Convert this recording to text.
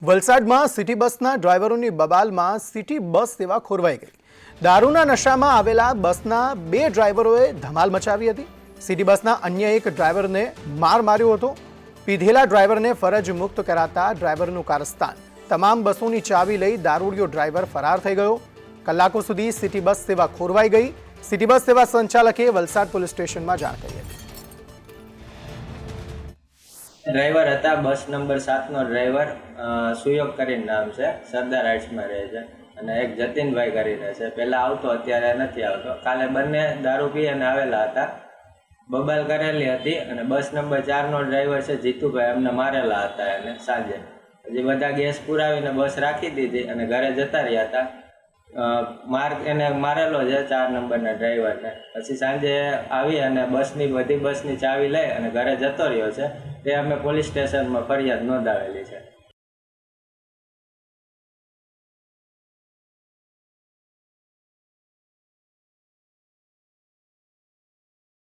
વલસાડમાં સિટી બસના ડ્રાઈવરોની બબાલમાં city bus સેવા ખોરવાઈ ગઈ। દારૂના નશામાં આવેલા બસના 2 ડ્રાઈવરોએ ધમાલ મચાવી હતી। સિટી બસના અન્ય એક ડ્રાઈવરને માર માર્યો હતો। પીધેલા ડ્રાઈવરને ફરજ મુક્ત કરાતા ડ્રાઈવરનું કારસ્તાન। તમામ બસોની ચાવી લઈ દારૂડિયો ડ્રાઈવર ફરાર થઈ ગયો। કલાકો સુધી સિટી બસ સેવા ખોરવાઈ ગઈ। સિટી બસ સેવા સંચાલકે વલસાડ પોલીસ સ્ટેશનમાં જાણ કરી હતી। ડ્રાઈવર હતા બસ નંબર 7 નો ડ્રાઈવર સુયોગ કરીને નામ છે, સરદાર હાઇટ્સમાં રહે છે અને એક જતીનભાઈ કરીને છે। પહેલાં આવતો, અત્યારે નથી આવતો। કાલે બંને દારૂ પી અને આવેલા હતા, બબાલ કરેલી હતી અને બસ નંબર 4 નો ડ્રાઈવર છે જીતુભાઈ, એમને મારેલા હતા એને સાંજે। પછી બધા ગેસ પુરાવીને બસ રાખી દીધી અને ઘરે જતા રહ્યા હતા। એને મારેલો છે 4 નંબરના ડ્રાઈવરને। પછી સાંજે આવી અને બધી બસની ચાવી લઈ અને ઘરે જતો રહ્યો છે। તે અમે પોલીસ સ્ટેશનમાં ફરિયાદ નોંધાવેલી છે।